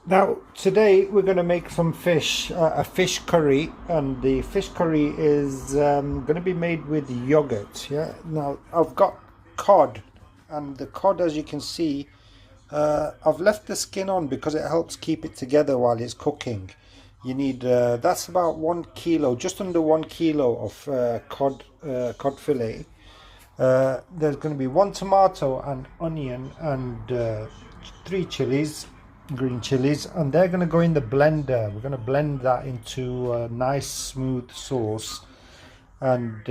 Now, today we're going to make some fish, a fish curry, and the fish curry is going to be made with yogurt. Yeah. Now, I've got cod, and the cod, as you can see, I've left the skin on because it helps keep it together while it's cooking. You need that's about 1 kilo, just under 1 kilo of cod fillet. There's going to be one tomato, and onion, and three chilies, green chilies, and they're going to go in the blender. We're going to blend that into a nice smooth sauce, and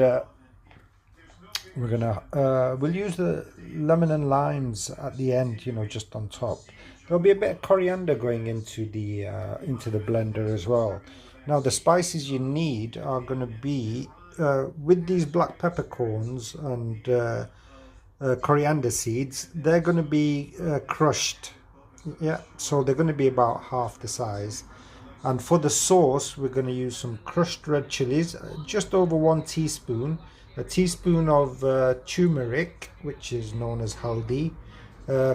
we'll use the lemon and limes at the end, just on top. There'll be a bit of coriander going into the blender as well. Now the spices you need are going to be with these black peppercorns and coriander seeds. They're going to be crushed. Yeah, so they're going to be about half the size. And for the sauce, we're going to use some crushed red chilies, just over 1 teaspoon, a teaspoon of turmeric, which is known as haldi,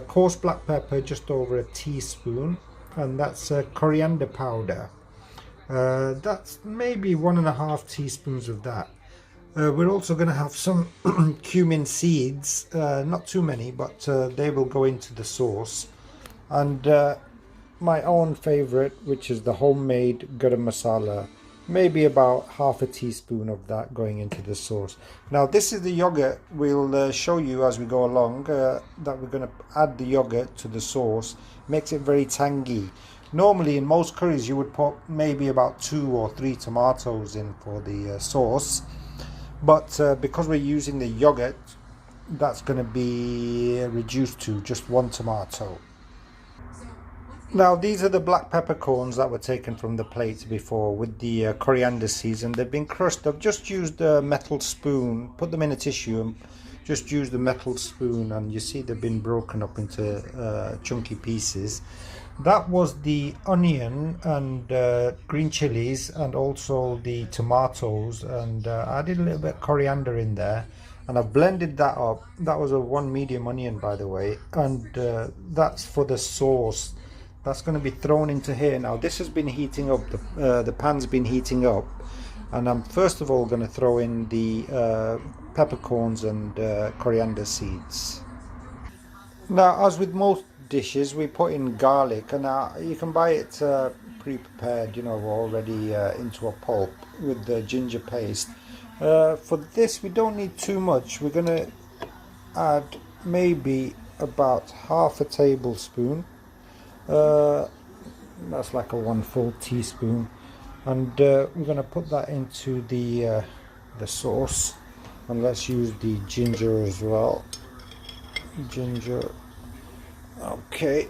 coarse black pepper, just over a teaspoon, and that's coriander powder. That's maybe 1.5 teaspoons of that. We're also going to have some cumin seeds, not too many, but they will go into the sauce. And my own favorite, which is the homemade garam masala, maybe about half a teaspoon of that going into the sauce. Now this is the yogurt. We'll show you as we go along that we're going to add the yogurt to the sauce. Makes it very tangy. Normally in most curries you would put maybe about 2 or 3 tomatoes in for the sauce, but because we're using the yogurt, that's going to be reduced to just 1 tomato. Now these are the black peppercorns that were taken from the plate before with the coriander seeds, and they've been crushed. I've just used a metal spoon, put them in a tissue and just used the metal spoon, and you see they've been broken up into chunky pieces. That was the onion and green chilies, and also the tomatoes, and I added a little bit of coriander in there, and I've blended that up. That was a 1 medium onion, by the way, and that's for the sauce. That's going to be thrown into here. Now this has been heating up, the pan's been heating up, and I'm first of all going to throw in the peppercorns and coriander seeds. Now, as with most dishes, we put in garlic, and you can buy it pre-prepared, already into a pulp with the ginger paste. For this we don't need too much. We're going to add maybe about half a tablespoon. That's like a 1 full teaspoon, and we're going to put that into the sauce, and let's use the ginger as well. Ginger. Okay.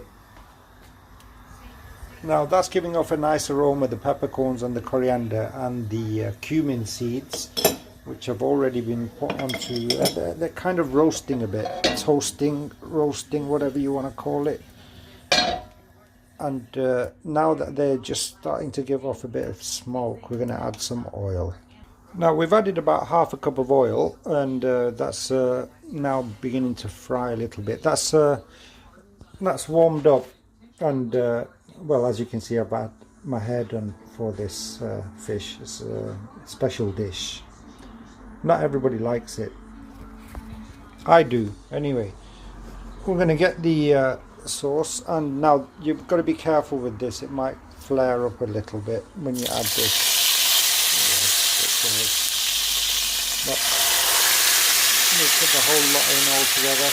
Now that's giving off a nice aroma, the peppercorns and the coriander and the cumin seeds, which have already been put onto. They're kind of roasting a bit, toasting, roasting, whatever you want to call it. And now that they're just starting to give off a bit of smoke, we're going to add some oil. Now we've added about half a cup of oil, and that's now beginning to fry a little bit. That's warmed up, and well, as you can see, I've had my hair done for this fish. It's a special dish. Not everybody likes it. I do. Anyway, we're going to get the sauce, and now you've got to be careful with this. It might flare up a little bit when you add this. But we'll put the whole lot in all together,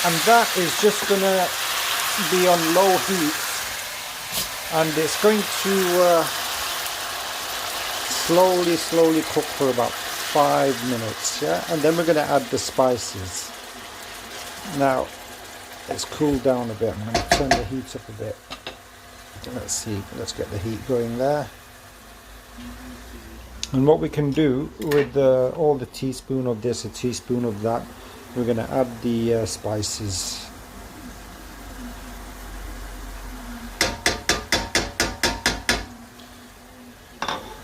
and that is just going to be on low heat, and it's going to slowly cook for about 5 minutes, yeah, and then we're going to add the spices. Now it's cooled down a bit. I'm going to turn the heat up a bit. Let's see, let's get the heat going there. And what we can do with all the teaspoon of this, a teaspoon of that, we're going to add the spices.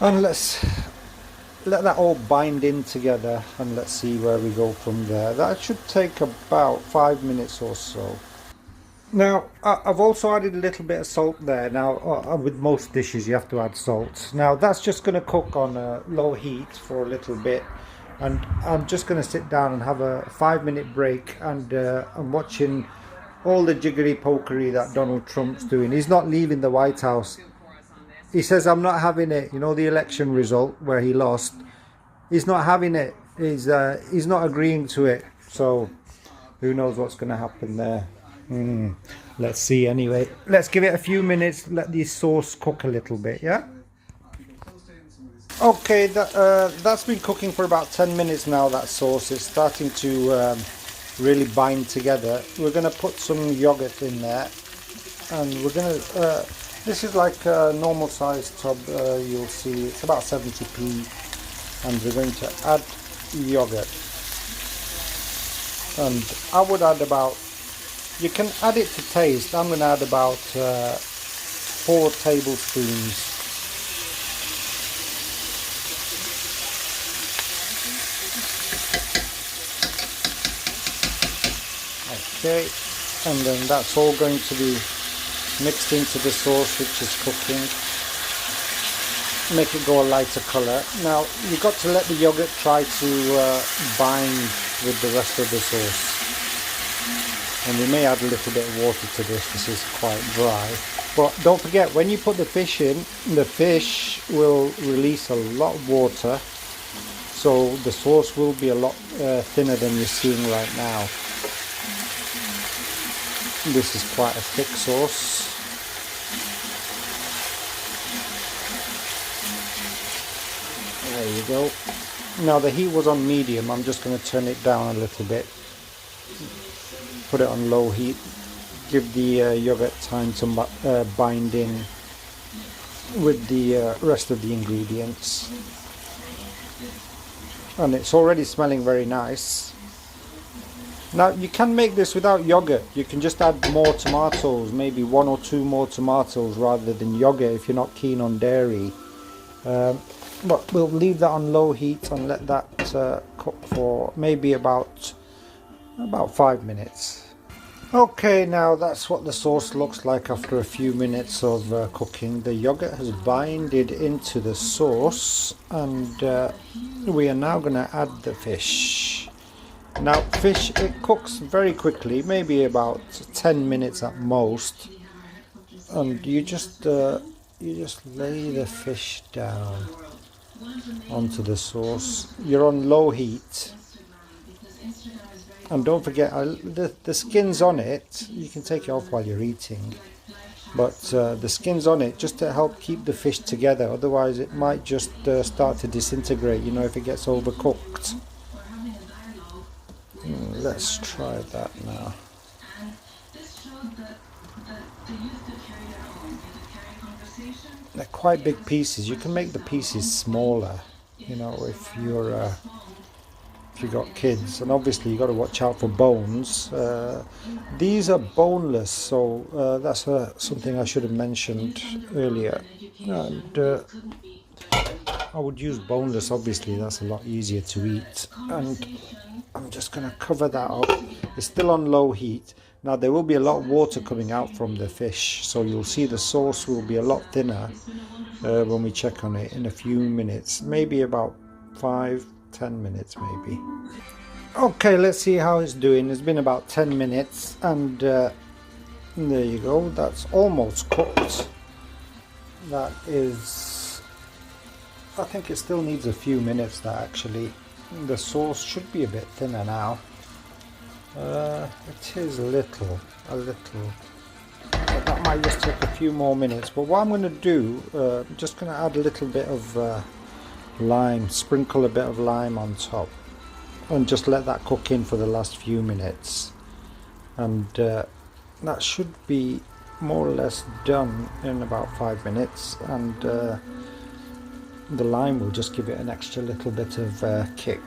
And let's let that all bind in together, and let's see where we go from there. That should take about 5 minutes or so. Now, I've also added a little bit of salt there. Now, with most dishes you have to add salt. Now, that's just going to cook on low heat for a little bit. And I'm just going to sit down and have a 5-minute break. And I'm watching all the jiggery-pokery that Donald Trump's doing. He's not leaving the White House. He says, I'm not having it. You know, the election result where he lost. He's not having it. He's not agreeing to it. So, who knows what's going to happen there. Let's see anyway. Let's give it a few minutes, let the sauce cook a little bit, yeah? Okay, that's been cooking for about 10 minutes now, that sauce. It's starting to really bind together. We're going to put some yogurt in there. And we're going to... this is like a normal sized tub, you'll see. It's about 70p. And we're going to add yogurt. And I would add about... You can add it to taste. I'm going to add about 4 tablespoons. Okay, and then that's all going to be mixed into the sauce which is cooking. Make it go a lighter colour. Now you've got to let the yogurt try to bind with the rest of the sauce. And we may add a little bit of water to this. This is quite dry. But don't forget, when you put the fish in, the fish will release a lot of water. So the sauce will be a lot thinner than you're seeing right now. This is quite a thick sauce. There you go. Now the heat was on medium. I'm just going to turn it down a little bit. Put it on low heat, give the yogurt time to bind in with the rest of the ingredients. And it's already smelling very nice. Now you can make this without yogurt. You can just add more tomatoes, maybe 1 or 2 more tomatoes rather than yogurt if you're not keen on dairy. But we'll leave that on low heat and let that cook for maybe about 5 minutes. Okay, now that's what the sauce looks like after a few minutes of cooking. The yogurt has binded into the sauce, and we are now going to add the fish. Now fish, it cooks very quickly, maybe about 10 minutes at most, and you just lay the fish down onto the sauce. You're on low heat. And don't forget, the skin's on it. You can take it off while you're eating. But the skin's on it just to help keep the fish together. Otherwise it might just start to disintegrate, you know, if it gets overcooked. Let's try that now. They're quite big pieces. You can make the pieces smaller, you know, if you've got kids, and obviously you've got to watch out for bones. These are boneless, so that's something I should have mentioned earlier. And I would use boneless, obviously, that's a lot easier to eat. And I'm just going to cover that up. It's still on low heat. Now there will be a lot of water coming out from the fish, so you'll see the sauce will be a lot thinner when we check on it in a few minutes, maybe about 5-10 minutes maybe. Okay, let's see how it's doing. It's been about 10 minutes, and there you go, that's almost cooked. That is, I think it still needs a few minutes, that actually. The sauce should be a bit thinner now. It is a little. That might just take a few more minutes. But what I'm going to do, I'm just going to add a little bit of lime, sprinkle a bit of lime on top, and just let that cook in for the last few minutes. And that should be more or less done in about 5 minutes. And the lime will just give it an extra little bit of kick.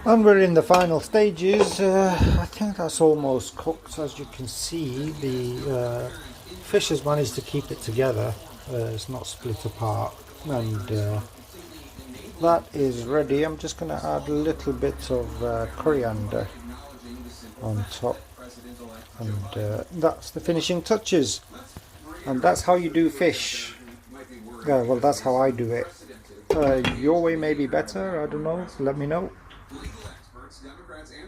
And we're in the final stages. I think that's almost cooked. As you can see, the fish has managed to keep it together. It's not split apart, and that is ready. I'm just going to add a little bit of coriander on top, and that's the finishing touches. And that's how you do fish. Well, that's how I do it. Your way may be better, I don't know, let me know.